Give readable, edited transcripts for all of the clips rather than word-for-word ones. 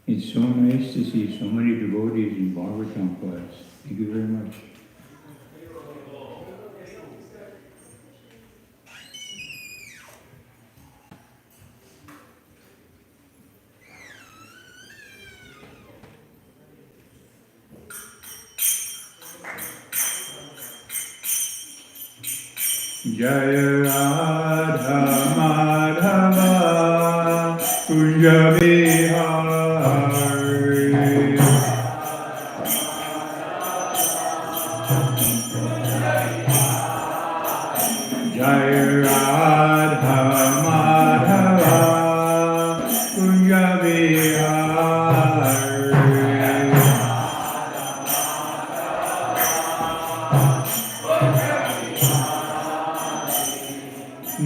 It's so nice to see so many devotees in Bhagavatam class. Thank you very much. Jaya Radha Madhava Kunja Vihari Jaya Radha Madhava Kunja Vihari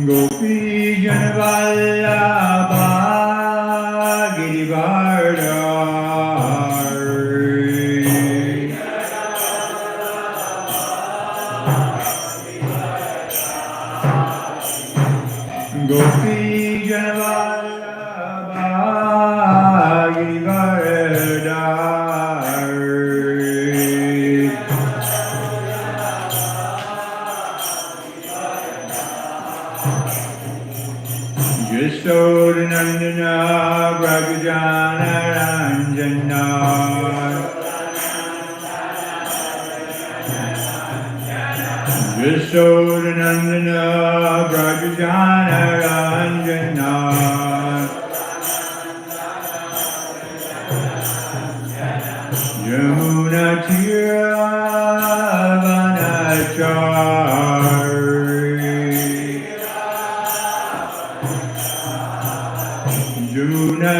Gopi Janvallabha Girivardhari Gopi Janvallabha Girivardhari Yasodhanandana Brajajana Ranjana Yasodhanandana Brajajana Ranjana Yamuna Tiravanachari Yamuna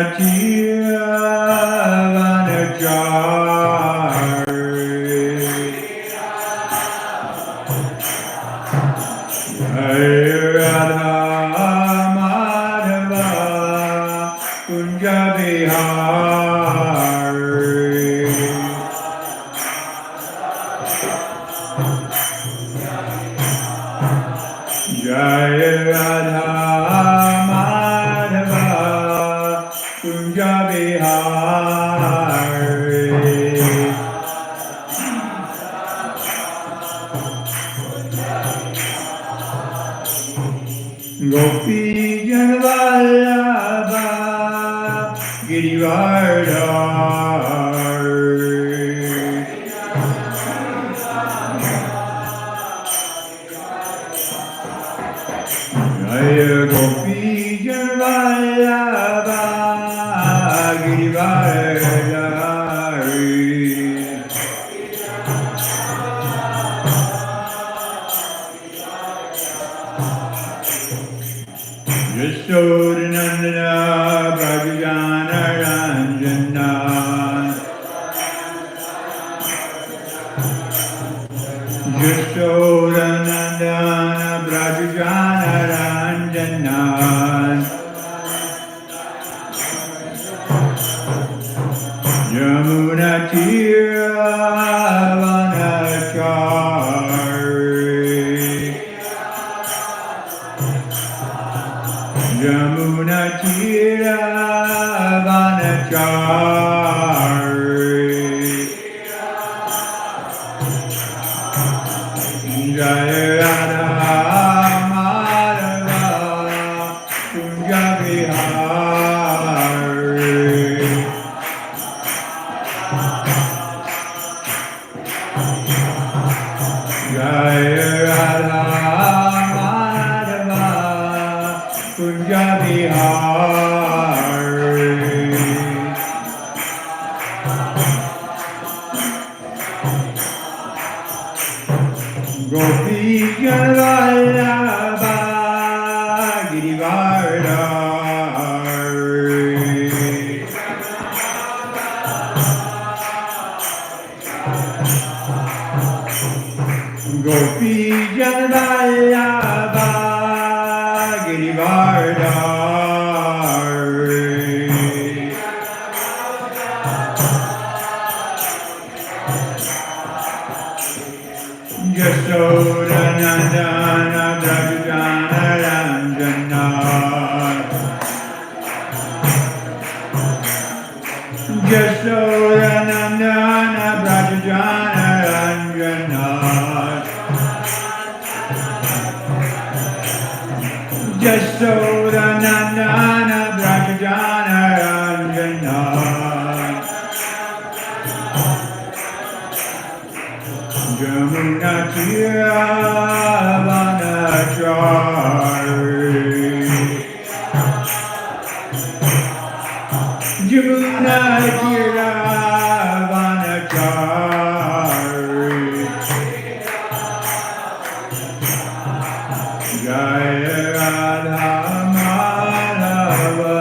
Tiravanachari Hare Radha Madhava Kunja Vihari Jaya Radha Madhava Kunja Vihari Gopi Janvallabha Girivardhari Jaya Gopi Janvallabha Girivardhari Yasodhanandana Brajajana Ranjana Yasodhanandana Brajajana Ranjana Yamuna Tiravanachari Yamuna Tiravanachari Jaya Radha Madhava Kunja Vihari Jaya Radha Madhava Kunja Vihari Gopi Janvallabha Girivardhari Gopi Janvallabha Girivardhari Yasodhanandana Brajajana Ranjana Vanachari Jamuna Tira Vanachari Jaya Radha Madhava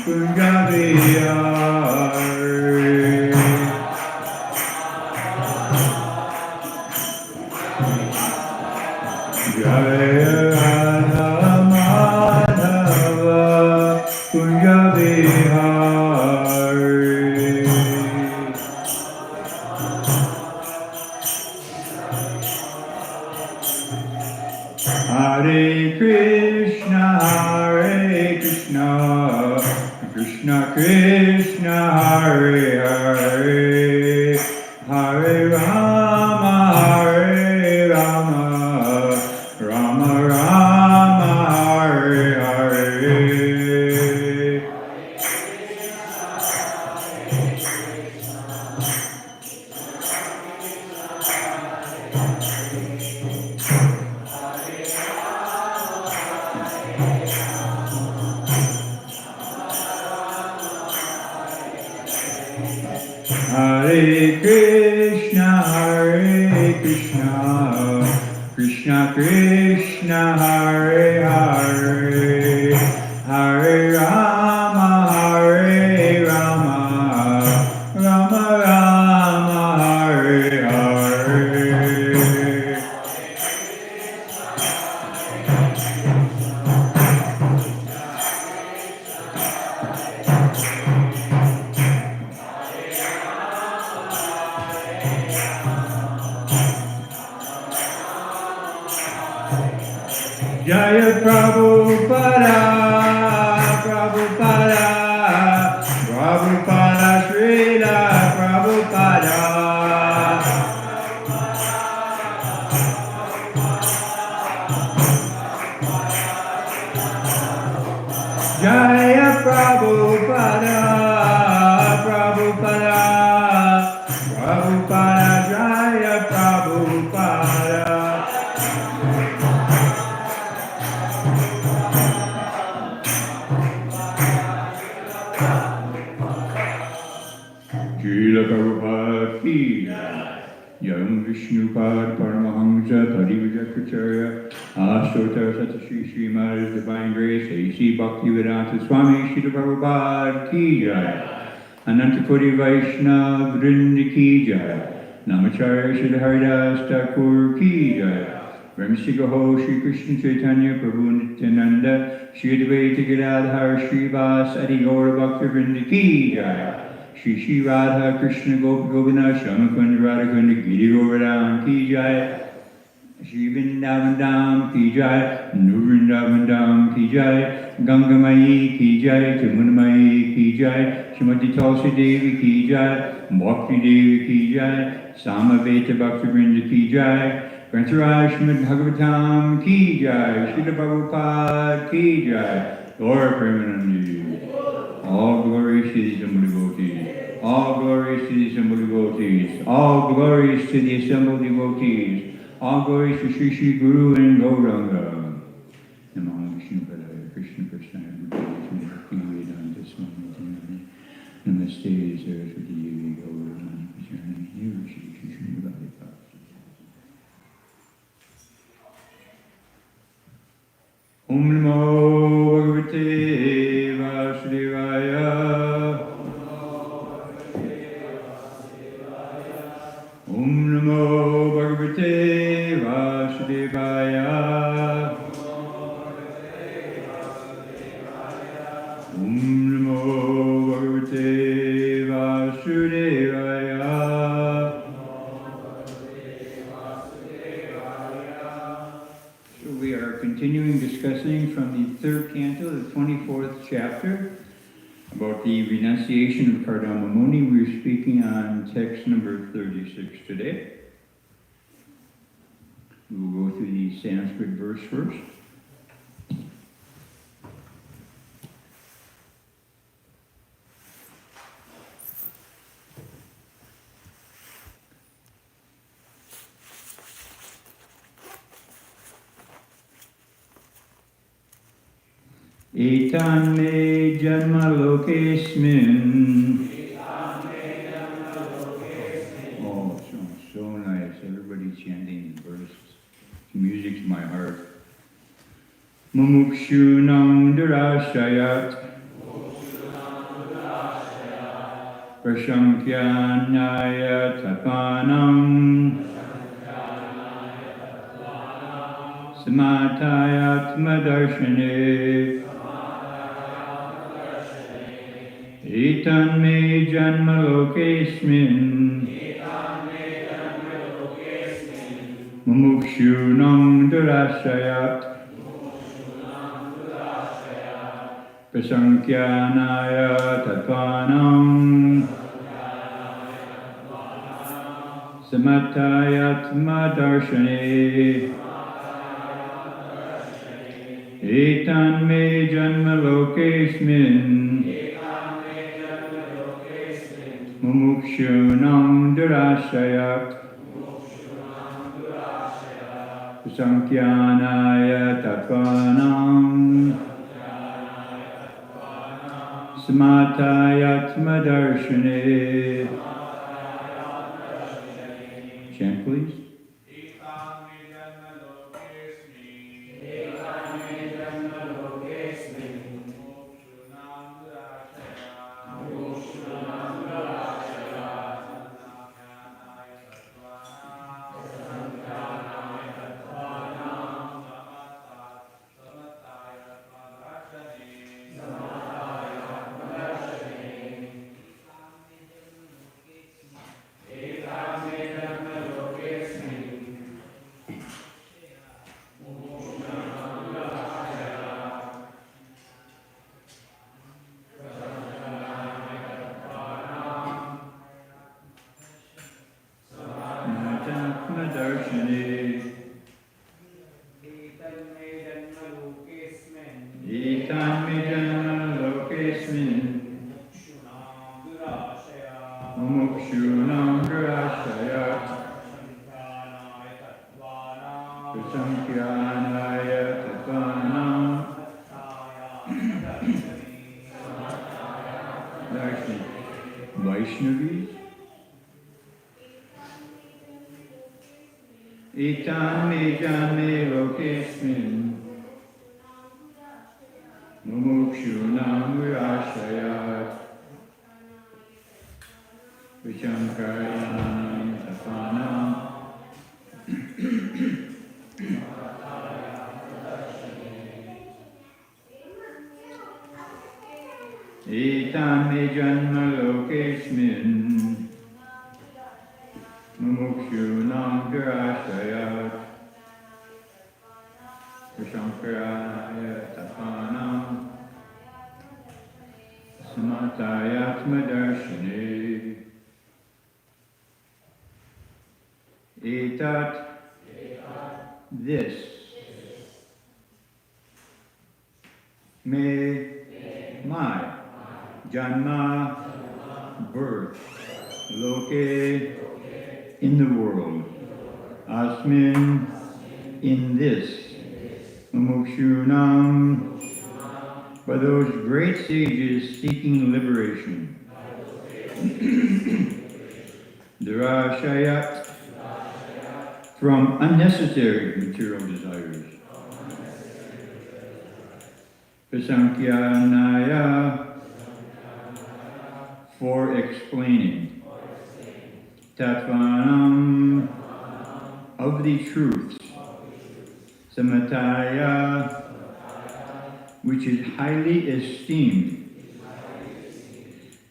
Kunjabihari Jaya Radha Madhava Kunjabihari Hare Krishna, Hare Krishna, Krishna Krishna, Hare Hare, Hare Rama, Hare Rama, Rama Rama, Hare Hare. Hare Krishna, Hare Krishna, Krishna Krishna, Hare Hare, Hare Rama, Hare Rama, Rama Rama, Hare Hare. Jaya Prabhupada, Prabhupada, Prabhupada, Srila Prabhupada. Jaya Prabhupada, Prabhupada, Prabhupada, Jaya Prabhupada. Srila Prabhupada ki Yam Vishnupad Paramahamsa Parivajakacharya Astotar Satashi Srimad Divine Grace A.C. Bhaktivedanta Swami Srila Prabhupada ki jai Anantakoti Vaishnava Vrinda ki jai Namacharya Srila Haridas Thakur ki jai Ramsigaho Shri Krishna Chaitanya Prabhu Nityananda Shri Advaita Gadadhar Shri Vas Adi Gaura Bhakta Vrinda ki jai Shri Shri Radha Krishna Gopi Shamakund Radhakund Giri Govardhan ki jai Shri Vrindavan Dham ki jai Nu Vrindavan Dham ki jai Ganga Mayi ki jai Jamuna Mayi ki jai Shrimati Tulsi Devi ki jai Bhakti Devi ki jai Samaveta Bhakti Vrinda ki jai Grantaraj Srimad Bhagavatam ki jai Srila Prabhupada ki jai Gaura Premanandi. All glories to the assembled devotees. All glories to the assembled devotees. All glories to the assembled devotees. All glories to Sri Sri Guru and Gauranga. Namo Vishnu Padaya Krishna Krishna Bhakti Vedanta Swami Namaste Saraswati Devi Gauravani Krishna Shri Krishna Bhakti. Om Namo Bhagavate Vasudevaya. Om Namo Bhagavate Vasudevaya. Om Namo Bhagavate Vasudevaya. So we are continuing discussing from the third canto, the 24th chapter, about the renunciation of Kardama Muni. We're speaking on text number 36 today. We will go through the Sanskrit verse first. Etan me janma lokesmin. Oh, so nice. Everybody chanting the verses. Music's my heart. Mumukshunam durashayat. Prashankyanaya tapanam. Samatayatma darshane. Etan me janma lokesmin. Mumukshunam durashayat. Prasankyanaya tatvanam. Samatayatma darshane. Etan me janma lokesmin. Mumukshunam durashayat. Prasankyanaya tatvanam. Samatayatma darshane. Chant, please. Vaishnavis. Etan me janme lokesmin. Mumukshunam virashayat. Vishankaranam tapanam. Etan me janma lokesmin. Mumukshunam virashayat. Vishankaranaya tapanam. Samatayatma darshane. Etat, this. Me, my. Janma, birth. Loke, in the world. Asmin, in this. Mumukshunam, by those great sages seeking liberation. Durashayat, from unnecessary material desires. Prasankyanaya, for explaining. Tatvanam, of the truths. Samataya, which is highly esteemed.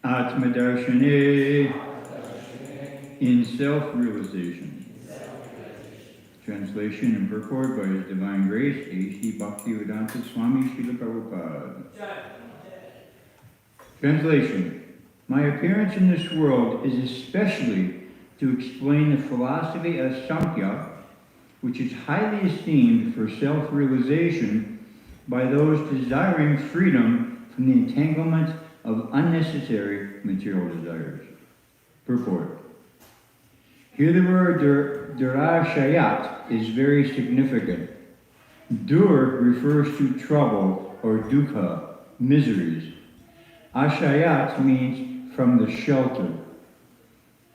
Atmadarshane, in self-realization. Translation and purport by His Divine Grace, A.C. Bhaktivedanta Swami Srila Prabhupada. Translation. My appearance in this world is especially to explain the philosophy of Samkhya, which is highly esteemed for self-realization by those desiring freedom from the entanglement of unnecessary material desires. Purport. Here the word Durashayat is very significant. Dur refers to trouble or dukkha, miseries. Ashayat means from the shelter.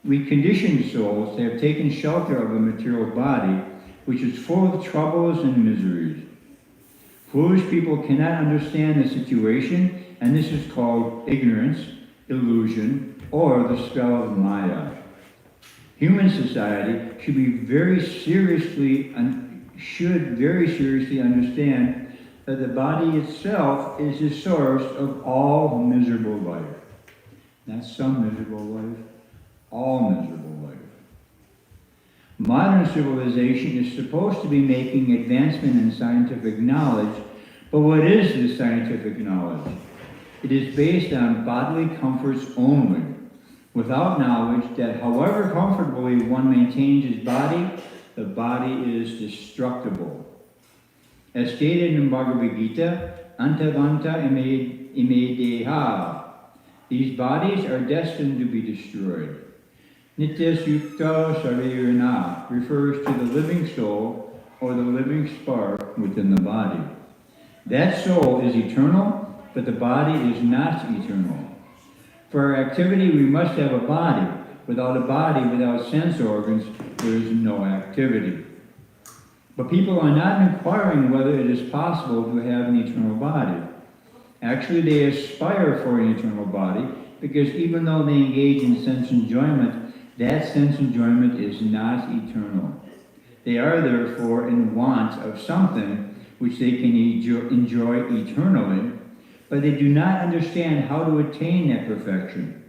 We conditioned souls to have taken shelter of a material body, which is full of troubles and miseries. Foolish people cannot understand the situation, and this is called ignorance, illusion, or the spell of Maya. Human society should very seriously understand that the body itself is the source of all miserable life. Not some miserable life, all miserable life. Modern civilization is supposed to be making advancement in scientific knowledge, but what is this scientific knowledge? It is based on bodily comforts only, without knowledge that however comfortably one maintains his body, the body is destructible. As stated in Bhagavad Gita, Antavanta ime deha. These bodies are destined to be destroyed. Nityasukta sarirana refers to the living soul or the living spark within the body. That soul is eternal, but the body is not eternal. For our activity, we must have a body. Without a body, without sense organs, there is no activity. But people are not inquiring whether it is possible to have an eternal body. Actually, they aspire for an eternal body, because even though they engage in sense enjoyment, that sense enjoyment is not eternal. They are therefore in want of something which they can enjoy eternally, but they do not understand how to attain that perfection.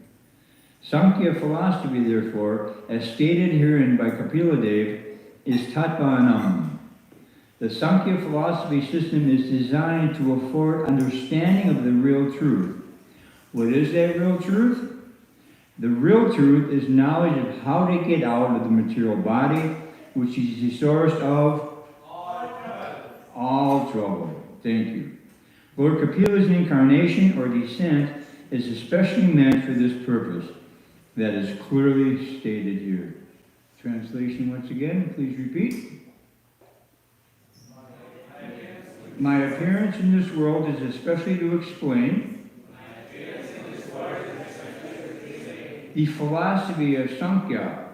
Sankhya philosophy, therefore, as stated herein by Kapila Dev, is Tattvanam. The Sankhya philosophy system is designed to afford understanding of the real truth. What is that real truth? The real truth is knowledge of how to get out of the material body, which is the source of all trouble. Thank you. Lord Kapila's incarnation or descent is especially meant for this purpose. That is clearly stated here. Translation once again, please repeat. My appearance in this world is especially to explain the philosophy of Sankhya,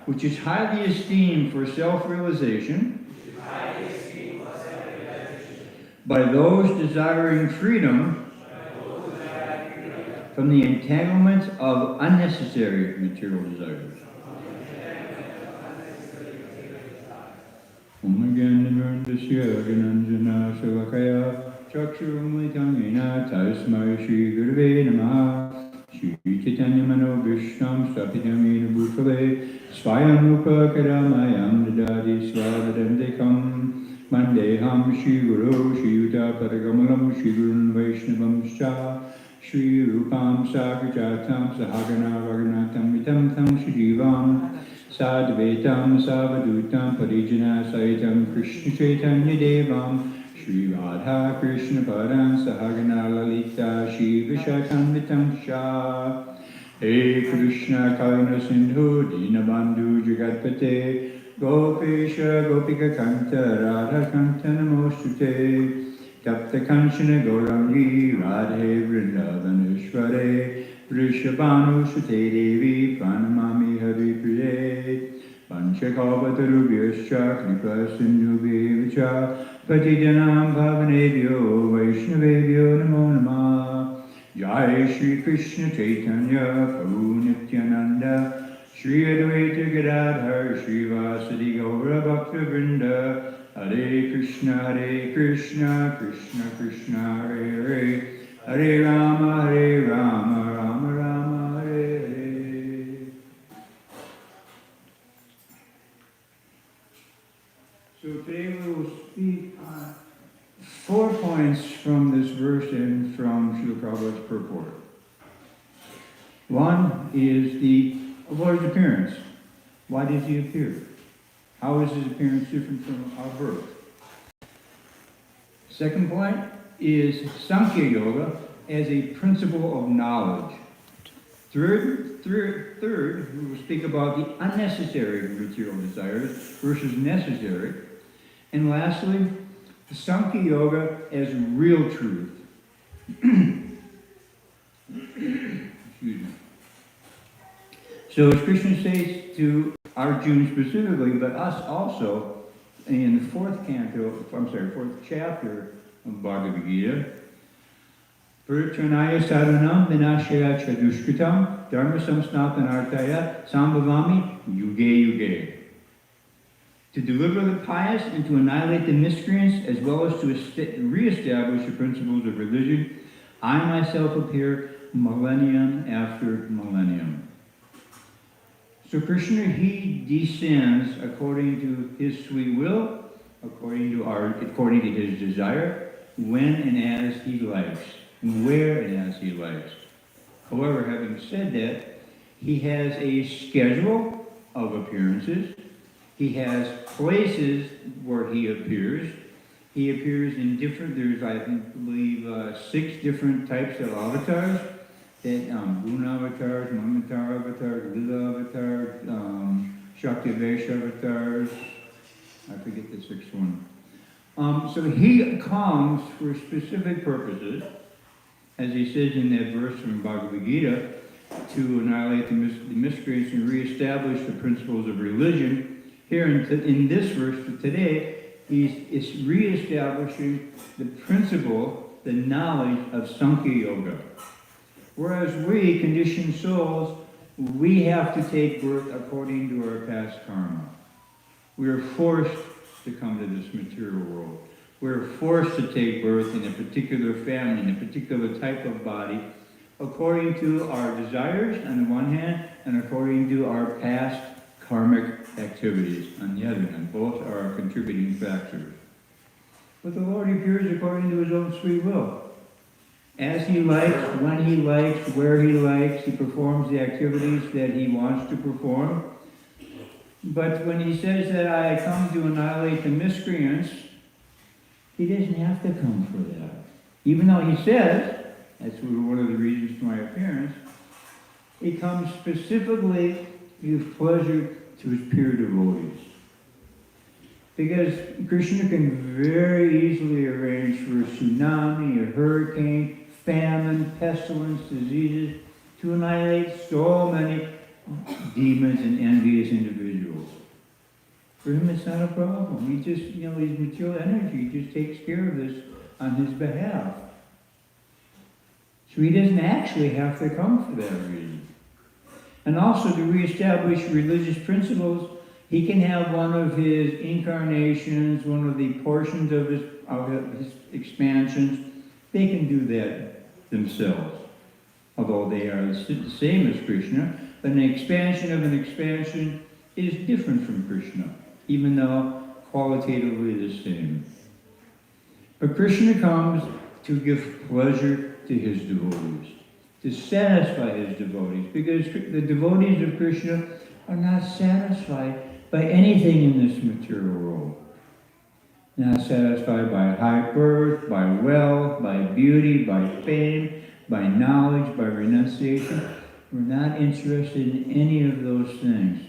which is highly esteemed for self-realization by those desiring freedom from the entanglements of unnecessary material desires. Omagyanamurdasya Gananjana Savakaya Chakshurumlitamina Tasmai Shri Gurve Namaha Shri Chaitanya Mano Vishtam Stapidamina Bhutale Swayam Rupa Karamayam Dadadi Svadadandekam Mandeham Shri Guru Shri Yuta Padagamalam Shri Gurun Vaishnavam Scha Shri Rupam Sagrajatam Sahagana Raghunatam Vitam Tam Shivam Sadvaitam Savadutam Parijana Saitam Krishna Chaitanya Devam Shri Radha Krishna Padam Sahagana Lalita Shri Vishakam Shah Hare Krishna Karuna Sindhu Dinabandhu Jagatpate Gopesha Gopika Kanta Radha Kanta Namostute Tapta Kanchana Gaurangi Radhe Vrindavaneshware Vrishabhanu Sute Devi Pranamami Hari Priye Panchakalpatarubhyascha Kripa Sindhubhyevacha Patijanam Bhavanebhyo Vaishnavebhyo Namo Namah Jai Shri Krishna Chaitanya Prabhu Nityananda Shri Advaita Gadadhar Shri Vasadi Gaura Bhakta Vrinda Hare Krishna Krishna Krishna Hare Hare Hare Rama Rama Rama Hare Hare. So today we will speak on 4 points from this verse and from Srila Prabhupada's purport. One is the Lord's appearance. Why does he appear? How is his appearance different from our birth? Second point is Sankhya Yoga as a principle of knowledge. Third, we will speak about the unnecessary material desires versus necessary. And lastly, the Sankhya Yoga as real truth. Excuse me. So as Krishna says to Arjuna specifically, but us also, in the fourth chapter of Bhagavad Gita, Purichanaya sadhanam vinashaya chadushkritam dharma samsnapanartaya sambhavami yuge yuge. To deliver the pious and to annihilate the miscreants, as well as to reestablish the principles of religion, I myself appear millennium after millennium. So Krishna, he descends according to his sweet will, according to his desire, when and as he likes, and where and as he likes. However, having said that, he has a schedule of appearances. He has places where he appears. He appears in different, there's I believe 6 different types of avatars. That Guna avatars, Mamatar avatars, Lila avatars, Shakti-Vesha avatars, I forget the 6th one. So he comes for specific purposes, as he says in that verse from Bhagavad Gita, to annihilate the miscreants and reestablish the principles of religion. Here in this verse today, he's reestablishing the principle, the knowledge of Sankhya Yoga. Whereas we, conditioned souls, we have to take birth according to our past karma. We are forced to come to this material world. We're forced to take birth in a particular family, in a particular type of body, according to our desires on the one hand, and according to our past karmic activities on the other hand. Both are contributing factors. But the Lord appears according to his own sweet will. As he likes, when he likes, where he likes, he performs the activities that he wants to perform. But when he says that I come to annihilate the miscreants, he doesn't have to come for that. Even though he says, that's one of the reasons for my appearance, he comes specifically to give pleasure to his pure devotees. Because Krishna can very easily arrange for a tsunami, a hurricane, famine, pestilence, diseases, to annihilate so many demons and envious individuals. For him, it's not a problem. He just, his material energy just takes care of this on his behalf. So he doesn't actually have to come for that reason. And also to reestablish religious principles, he can have one of his incarnations, one of the portions of his expansions. They can do that themselves, although they are the same as Krishna. But an expansion of an expansion is different from Krishna, even though qualitatively the same. But Krishna comes to give pleasure to his devotees, to satisfy his devotees, because the devotees of Krishna are not satisfied by anything in this material world. Not satisfied by high birth, by wealth, by beauty, by fame, by knowledge, by renunciation. We're not interested in any of those things.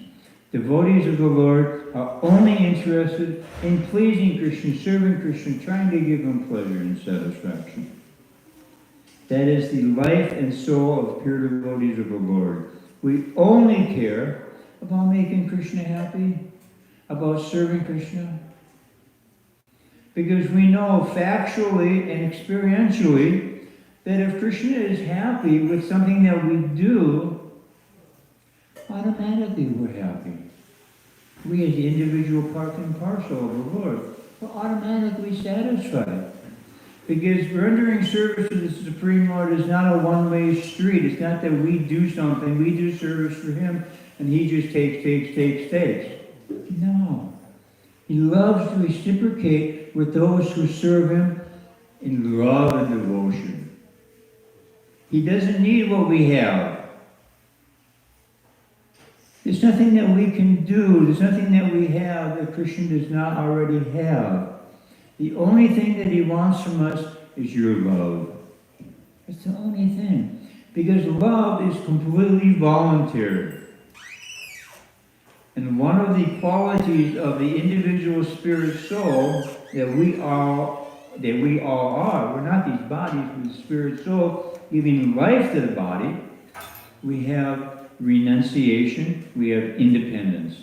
Devotees of the Lord are only interested in pleasing Krishna, serving Krishna, trying to give him pleasure and satisfaction. That is the life and soul of pure devotees of the Lord. We only care about making Krishna happy, about serving Krishna. Because we know factually and experientially that if Krishna is happy with something that we do, automatically we're happy. We as the individual part and parcel of the Lord are automatically satisfied. Because rendering service to the Supreme Lord is not a one-way street. It's not that we do something, we do service for him, and he just takes. No. He loves to reciprocate with those who serve him in love and devotion. He doesn't need what we have. There's nothing that we can do, there's nothing that we have that Krishna does not already have. The only thing that he wants from us is your love. It's the only thing. Because love is completely voluntary. And one of the qualities of the individual spirit soul that we all are, we're not these bodies, we're the spirit soul giving life to the body. We have renunciation, we have independence.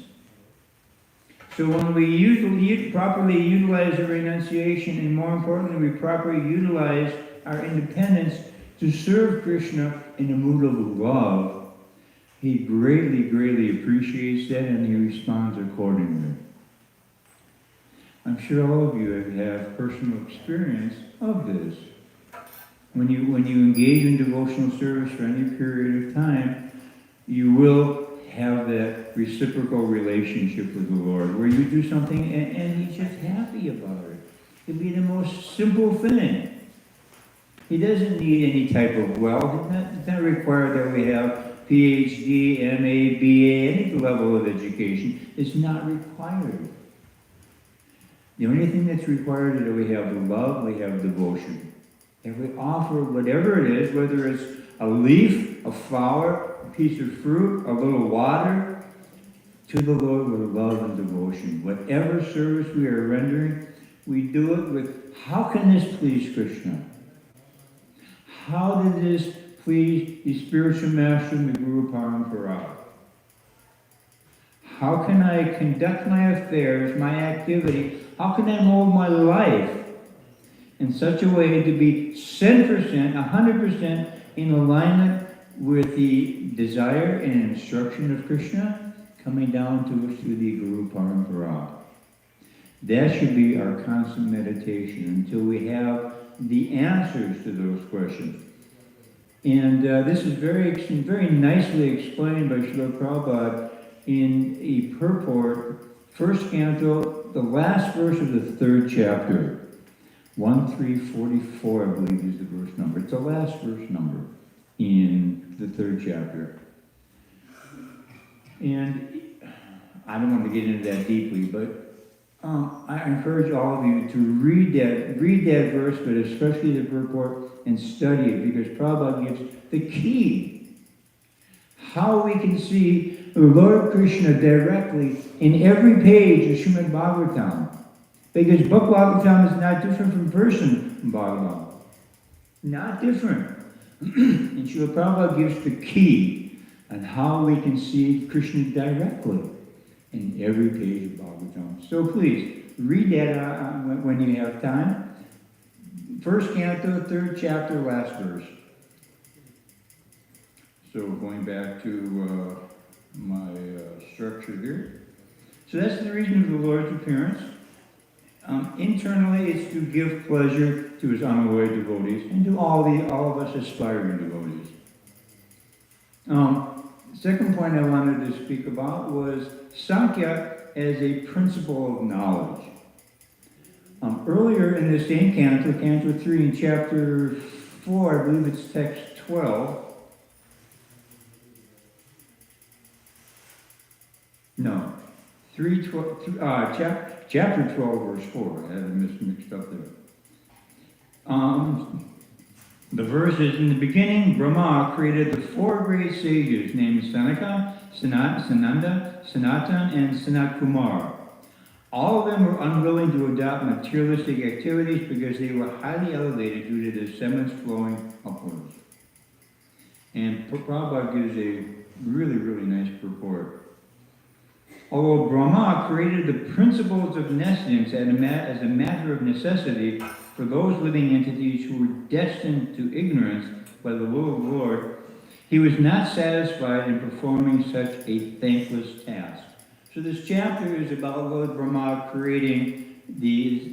So when we properly utilize the renunciation, and more importantly, we properly utilize our independence to serve Krishna in a mood of love, he greatly, greatly appreciates that, and he responds accordingly. I'm sure all of you have personal experience of this. When you engage in devotional service for any period of time, you will have that reciprocal relationship with the Lord, where you do something and he's just happy about it. It'd be the most simple thing. He doesn't need any type of wealth. It's not required that we have PhD, MA, BA, any level of education. It's not required. The only thing that's required is that we have love, we have devotion. And we offer whatever it is, whether it's a leaf, a flower, a piece of fruit, a little water, to the Lord with love and devotion. Whatever service we are rendering, we do it with, how can this please Krishna? How did this please the spiritual master and the Guru Parampara? How can I conduct my affairs, my activity? How can I mold my life in such a way to be 100%, 100% in alignment with the desire and instruction of Krishna coming down to us through the Guru Parampara? That should be our constant meditation until we have the answers to those questions. And this is very nicely explained by Srila Prabhupada in a purport, first canto, the last verse of the 3rd chapter. 1344, I believe, is the verse number. It's the last verse number in the 3rd chapter. And I don't want to get into that deeply, but I encourage all of you to read that verse, but especially the purport, and study it, because Prabhupada gives the key. How we can see Lord Krishna directly in every page of Srimad Bhagavatam. Because Book Bhagavatam is not different from person Bhagavatam. Not different. And Srila Prabhupada gives the key on how we can see Krishna directly in every page of Bhagavatam. So please, read that when you have time. First canto, 3rd chapter, last verse. So going back to my structure here. So that's the reason of the Lord's appearance. Internally, it's to give pleasure to his unalloyed devotees and to all of us aspiring devotees. Second point I wanted to speak about was Sankhya as a principle of knowledge. Earlier in the same canto, canto 3 in chapter 4, I believe it's text 12. No, chapter 12, verse 4. I had it mixed up there. The verse is, in the beginning, Brahma created the 4 great sages named Sanaka, Sananda, Sanatan, and Sanat Kumar. All of them were unwilling to adopt materialistic activities because they were highly elevated due to their sentiments flowing upwards. And Prabhupada gives a really, really nice purport. Although Brahma created the principles of nescience as a matter of necessity for those living entities who were destined to ignorance by the will of the Lord, he was not satisfied in performing such a thankless task. So this chapter is about Lord Brahma creating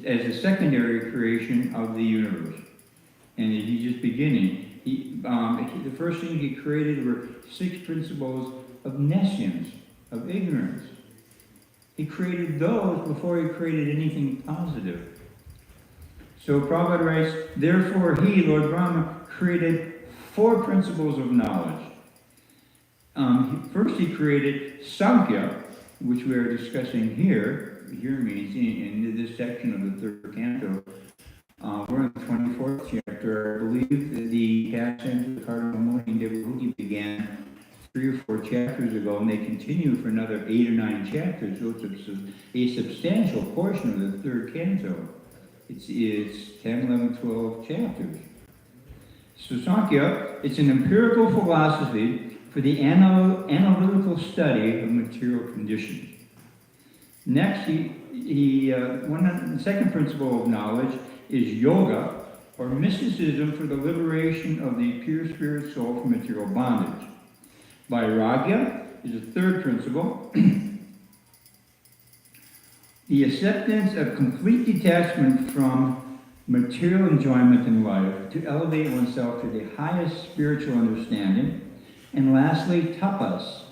as a secondary creation of the universe. And he's just beginning. The first thing he created were 6 principles of nescience, of ignorance. He created those before he created anything positive. So Prabhupada writes, therefore he, Lord Brahma, created 4 principles of knowledge. First he created Sankhya, which we are discussing here. Here means in this section of the 3rd canto. We're in the 24th chapter. I believe that the Passion of the Cardinal Mohi Devahuti began 3 or 4 chapters ago, and they continue for another 8 or 9 chapters, so it's a substantial portion of the third canto. It's 10, 11, 12 chapters. So Sankhya, it's an empirical philosophy for the analytical study of material conditions. Next, the second principle of knowledge is yoga, or mysticism for the liberation of the pure spirit soul from material bondage. Vairagya is the third principle. The acceptance of complete detachment from material enjoyment in life to elevate oneself to the highest spiritual understanding. And lastly, tapas,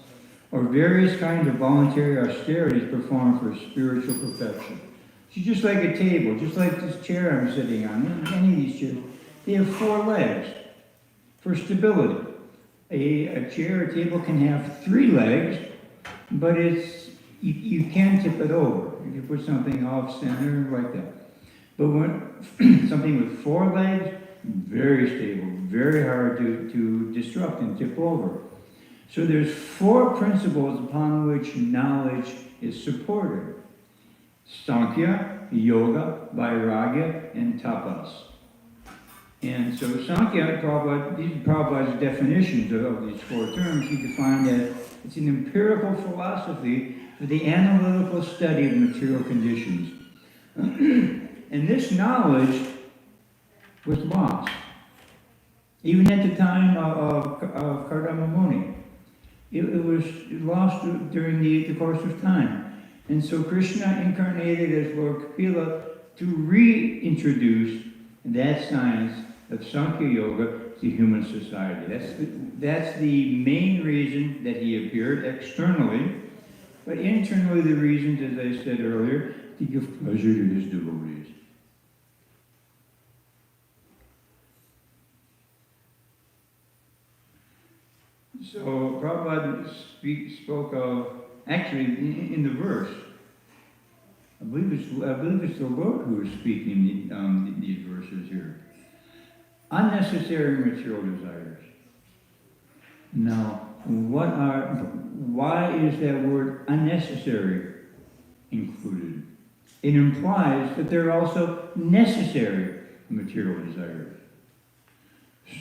or various kinds of voluntary austerities performed for spiritual perfection. So just like a table, just like this chair I'm sitting on, any of these chairs, they have 4 legs for stability. A chair or table can have 3 legs, but you can tip it over. You can put something off center like that. But when something with 4 legs, very stable, very hard to disrupt and tip over. So there's 4 principles upon which knowledge is supported. Sankhya, Yoga, Vairagya, and Tapas. And so Sankhya, these are Prabhupada's definitions of these 4 terms. He defined that it's an empirical philosophy for the analytical study of material conditions. And this knowledge was lost. Even at the time of Kardama Muni. It was lost during the course of time. And so Krishna incarnated as Lord Kapila to reintroduce that science of Sankhya Yoga to human society. That's the main reason that he appeared externally, but internally the reasons, as I said earlier, to give pleasure to his devotees. So Prabhupada spoke of, actually in the verse, I believe it's the Lord who is speaking these verses here. Unnecessary material desires. Now, why is that word unnecessary included? It implies that there are also necessary material desires.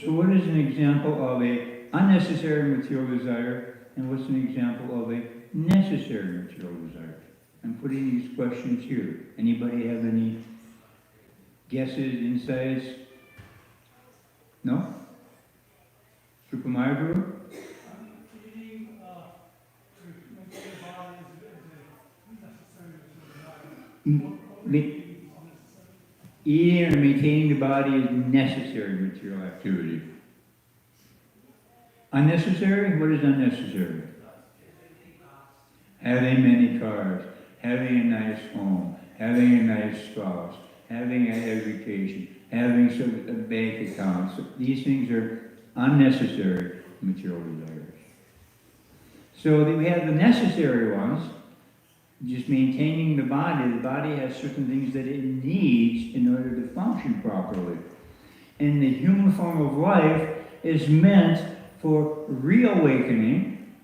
So what is an example of a unnecessary material desire, and what's an example of a necessary material desire? I'm putting these questions here. Anybody have any guesses, insights? No? Sukumaya Guru? Eating or maintaining the body is necessary material activity. Unnecessary? What is unnecessary? Having many cars, having a nice home, having a nice spouse, having an education, having some bank accounts. These things are unnecessary material desires. So we have the necessary ones, just maintaining the body. The body has certain things that it needs in order to function properly. And the human form of life is meant for reawakening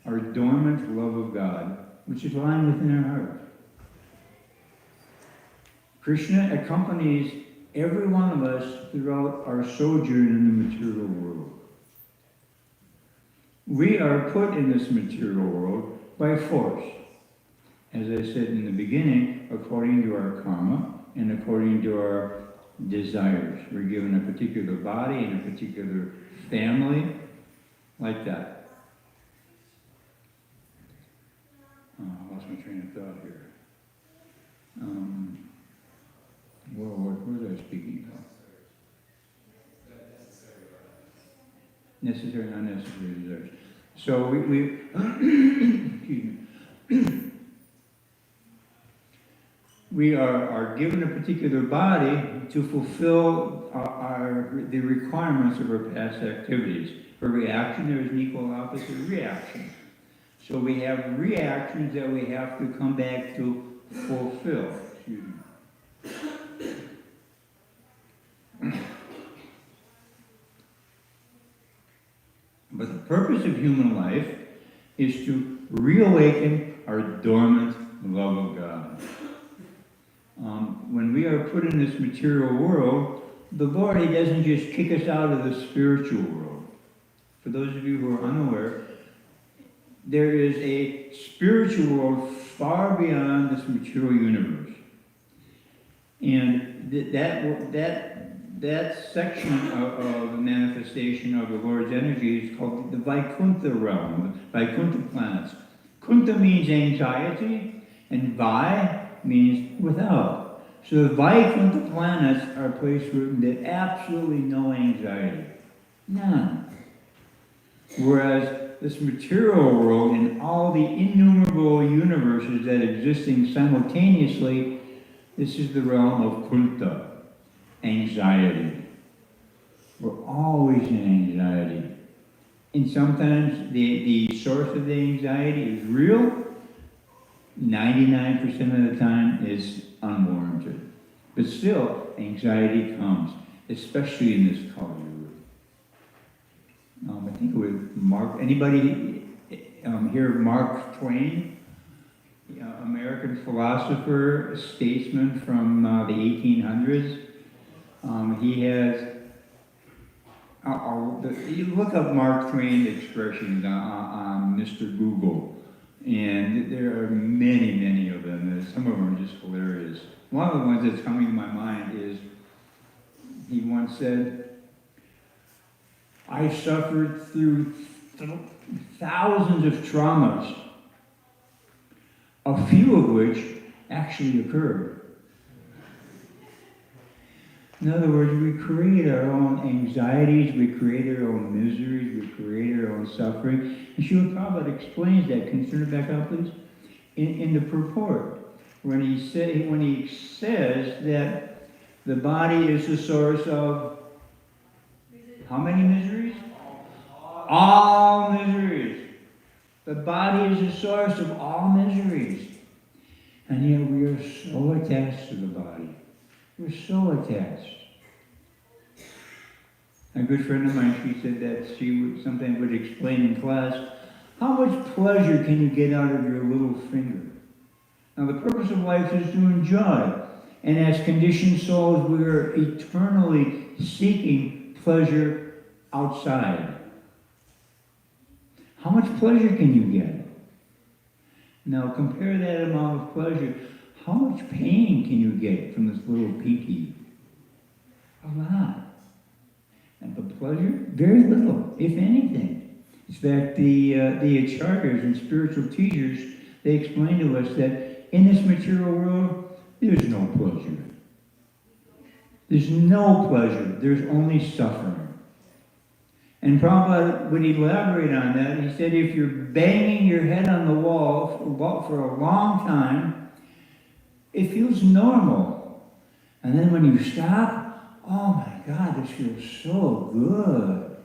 our dormant love of God, which is lying within our heart. Krishna accompanies every one of us throughout our sojourn in the material world. We are put in this material world by force. As I said in the beginning, according to our karma and according to our desires. We're given a particular body and a particular family, like that. I lost my train of thought here. What was I speaking about? Necessary and unnecessary desires. So we excuse me. We are given a particular body to fulfill the requirements of our past activities. For reaction, there is an equal opposite reaction. So we have reactions that we have to come back to fulfill. Excuse me. But the purpose of human life is to reawaken our dormant love of God. When we are put in this material world, the Lord, He doesn't just kick us out of the spiritual world. For those of you who are unaware, there is a spiritual world far beyond this material universe. And that section of the manifestation of the Lord's energy is called the Vaikuntha realm, the Vaikuntha planets. Kunta means anxiety, and Vai means without. So the Vaikuntha planets are a place where there's absolutely no anxiety. None. Whereas this material world and all the innumerable universes that existing simultaneously, this is the realm of Kunta, anxiety. We're always in anxiety. And sometimes the source of the anxiety is real. 99% of the time is unwarranted. But still, anxiety comes, especially in this Kali Yuga. I think it was Mark, anybody hear of Mark Twain? American philosopher, statesman from the 1800s. He has, you look up Mark Twain expressions on Mr. Google, and there are many, many of them. Some of them are just hilarious. One of the ones that's coming to my mind is, he once said, I suffered through thousands of traumas, a few of which actually occurred. In other words, we create our own anxieties, we create our own miseries, we create our own suffering. And Srila Prabhupada explains that. Can you turn it back up, please? In the purport, when he says that the body is the source of how many miseries? All miseries. The body is the source of all miseries. And yet we are so attached to the body. We're so attached. A good friend of mine, she said that she sometimes would explain in class, how much pleasure can you get out of your little finger? Now the purpose of life is to enjoy. And as conditioned souls, we are eternally seeking pleasure outside. How much pleasure can you get? Now compare that amount of pleasure. How much pain can you get from this little pinky? A lot. And the pleasure? Very little, if anything. In fact, the acharyas and spiritual teachers, they explain to us that in this material world, there's no pleasure. There's no pleasure. There's only suffering. And Prabhupada would elaborate on that. He said, if you're banging your head on the wall for a long time, it feels normal. And then when you stop, oh my God, this feels so good.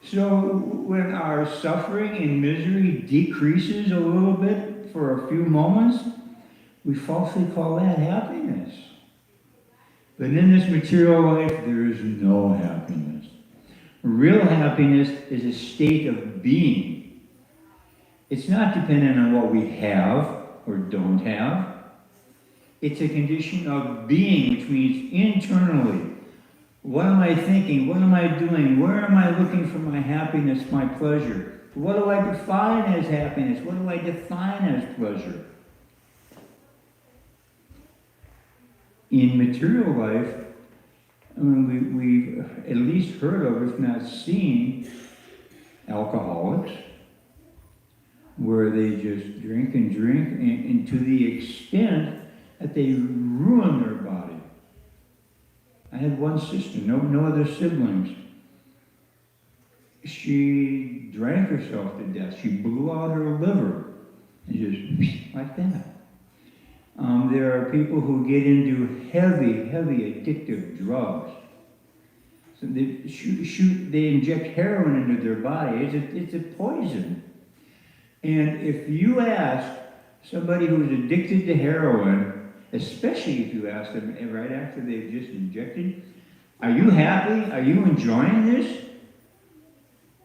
So when our suffering and misery decreases a little bit for a few moments, we falsely call that happiness. But in this material life, there is no happiness. Real happiness is a state of being. It's not dependent on what we have or don't have. It's a condition of being, which means internally. What am I thinking? What am I doing? Where am I looking for my happiness, my pleasure? What do I define as happiness? What do I define as pleasure? In material life, I mean, we've at least heard of, if not seen, alcoholics, where they just drink and to the extent that they ruin their body. I had one sister, no other siblings. She drank herself to death. She blew out her liver, and just like that. There are people who get into heavy addictive drugs. So they inject heroin into their body. It's a poison. And if you ask somebody who's addicted to heroin, especially if you ask them right after they've just injected, are you happy? Are you enjoying this?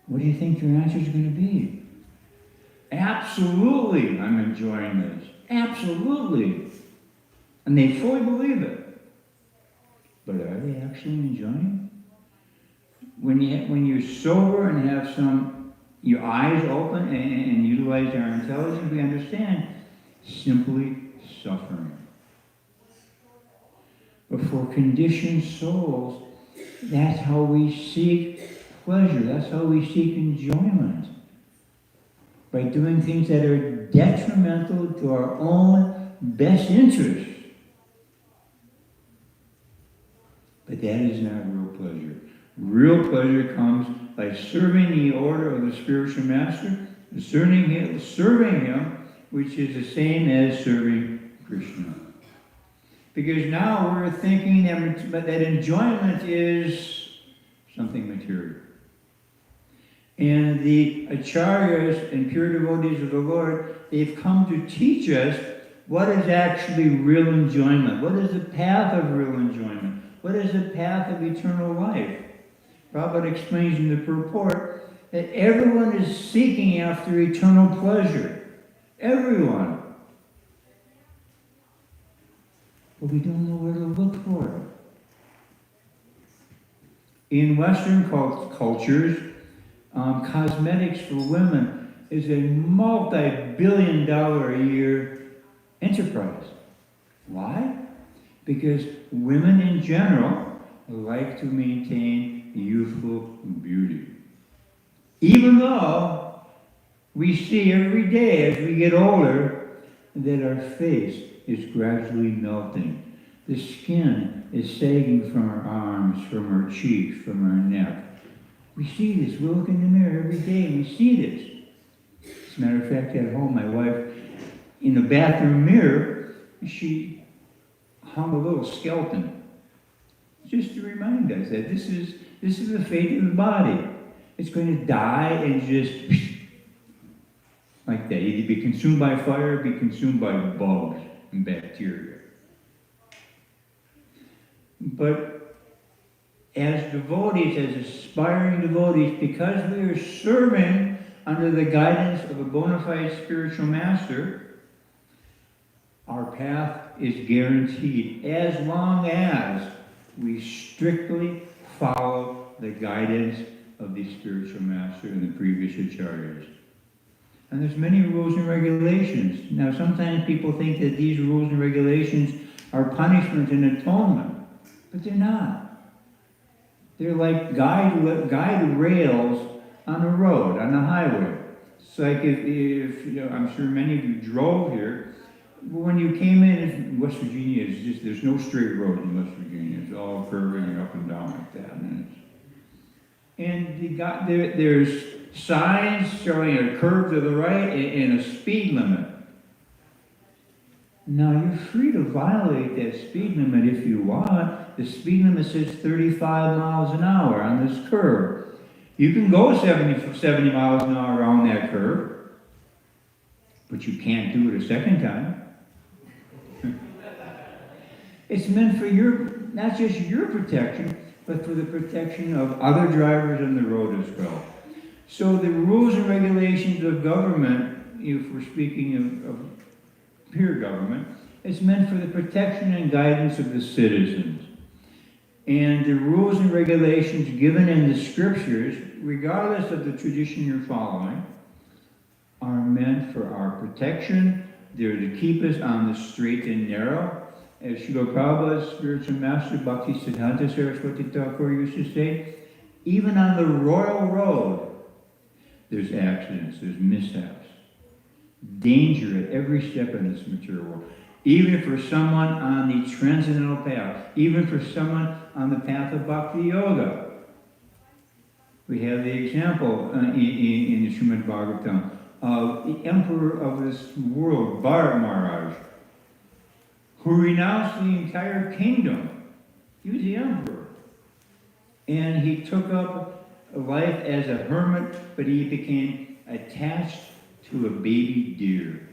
What do you think your answer is going to be? Absolutely, I'm enjoying this. Absolutely. And they fully believe it. But are they actually enjoying it? When you're sober and have your eyes open and utilize our intelligence, we understand simply suffering. But for conditioned souls, that's how we seek pleasure. That's how we seek enjoyment. By doing things that are detrimental to our own best interests. But that is not real pleasure. Real pleasure comes by serving the order of the spiritual master, serving him, which is the same as serving Krishna. Because now we're thinking that enjoyment is something material. And the acharyas and pure devotees of the Lord, they've come to teach us what is actually real enjoyment. What is the path of real enjoyment? What is the path of eternal life? Prabhupada explains in the purport that everyone is seeking after eternal pleasure. Everyone. But we don't know where to look for it. In Western cultures, cosmetics for women is a multi-billion-dollar a year enterprise. Why? Because women in general like to maintain youthful beauty. Even though we see every day as we get older that our face is gradually melting. The skin is sagging from our arms, from our cheeks, from our neck. We see this. We look in the mirror every day and we see this. As a matter of fact, at home, my wife, in the bathroom mirror, she hung a little skeleton, just to remind us that this is the fate of the body. It's going to die and just like that. Either be consumed by fire or be consumed by bugs and bacteria. But as devotees, as aspiring devotees, because we are serving under the guidance of a bona fide spiritual master, our path is guaranteed as long as we strictly follow the guidance of the spiritual master and the previous acharyas. And there's many rules and regulations. Now, sometimes people think that these rules and regulations are punishment and atonement, but they're not. They're like guide rails on a road, on a highway. It's like if you know, I'm sure many of you drove here. When you came in West Virginia, there's no straight road in West Virginia. It's all curving up and down like that. And there's signs showing a curve to the right and a speed limit. Now, you're free to violate that speed limit if you want. The speed limit says 35 miles an hour on this curve. You can go 70 miles an hour around that curve, but you can't do it a second time. It's meant for not just your protection, but for the protection of other drivers on the road as well. So the rules and regulations of government, if we're speaking of pure government, it's meant for the protection and guidance of the citizens. And the rules and regulations given in the scriptures, regardless of the tradition you're following, are meant for our protection. They're to keep us on the straight and narrow. As Srila Prabhupada's spiritual master, Bhakti Siddhanta Saraswati Thakur used to say, even on the royal road, there's accidents, there's mishaps, danger at every step in this material world. Even for someone on the transcendental path, even for someone on the path of Bhakti Yoga. We have the example in the Srimad Bhagavatam of the emperor of this world, Bharat Maharaj, who renounced the entire kingdom. He was the emperor. And he took up life as a hermit, but he became attached to a baby deer.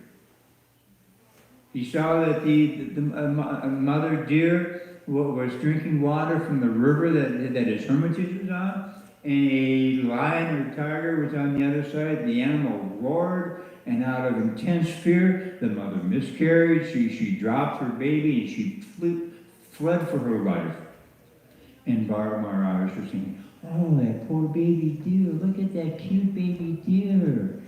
He saw that the mother deer was drinking water from the river that his hermitage was on, and a lion or tiger was on the other side. The animal roared And out of intense fear, the mother miscarried. She dropped her baby and she fled for her life. And Barbara Maharaj was thinking, oh, that poor baby deer, look at that cute baby deer.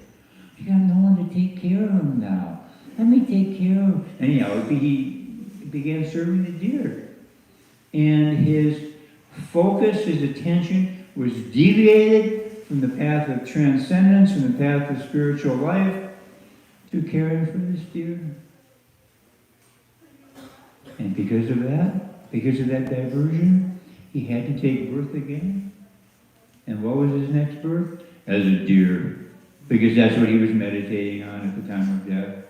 You got no one to take care of him now. Let me take care of him. Anyhow, he began serving the deer. And his focus, his attention was deviated from the path of transcendence, from the path of spiritual life, to caring for this deer. And because of that diversion, he had to take birth again. And what was his next birth? As a deer. Because that's what he was meditating on at the time of death.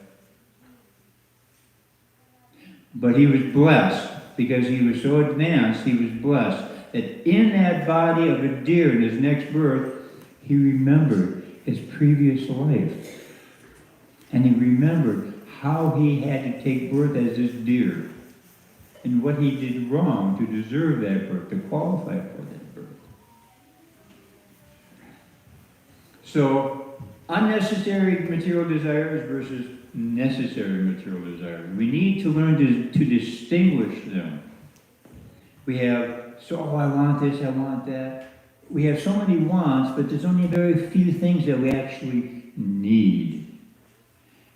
But he was blessed, because he was so advanced, he was blessed, that in that body of a deer in his next birth, he remembered his previous life. And he remembered how he had to take birth as this deer, and what he did wrong to deserve that birth, to qualify for that birth. So, unnecessary material desires versus necessary material desires. We need to learn to distinguish them. We have, I want this, I want that. We have so many wants, but there's only very few things that we actually need.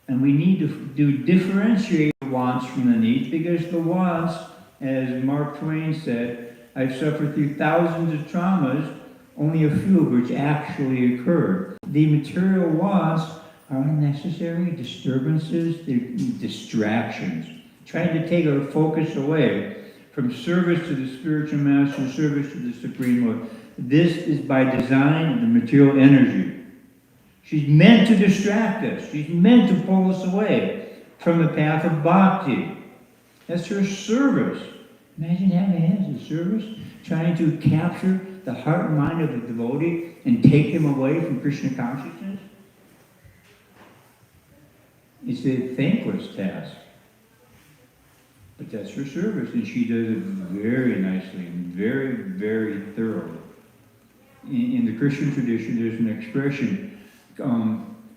And we need to differentiate the wants from the needs, because the wants, as Mark Twain said, I've suffered through thousands of traumas, only a few of which actually occurred. The material wants are unnecessary disturbances, they're distractions, trying to take our focus away from service to the spiritual master, service to the Supreme Lord. This is by design of the material energy. She's meant to distract us. She's meant to pull us away from the path of bhakti. That's her service. Imagine having as a service, trying to capture the heart and mind of the devotee and take him away from Krishna consciousness. It's a thankless task. But that's her service, and she does it very nicely and very, very thoroughly. In the Christian tradition, there's an expression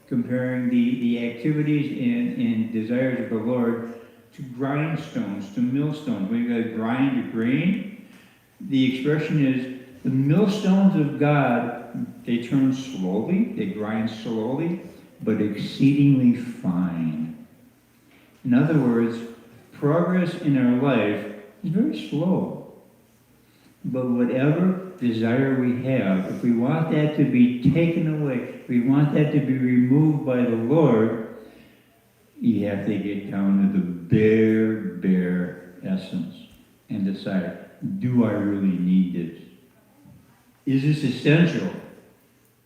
comparing the activities and desires of the Lord to grindstones, to millstones. When you got to grind a grain, the expression is the millstones of God, they turn slowly, they grind slowly, but exceedingly fine. In other words, progress in our life is very slow. But whatever desire we have, if we want that to be taken away, if we want that to be removed by the Lord, you have to get down to the bare essence and decide, do I really need this? Is this essential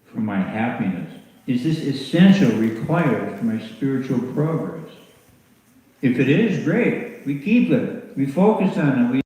for my happiness? Is this essential, required for my spiritual progress? If it is, great. We keep it. We focus on it.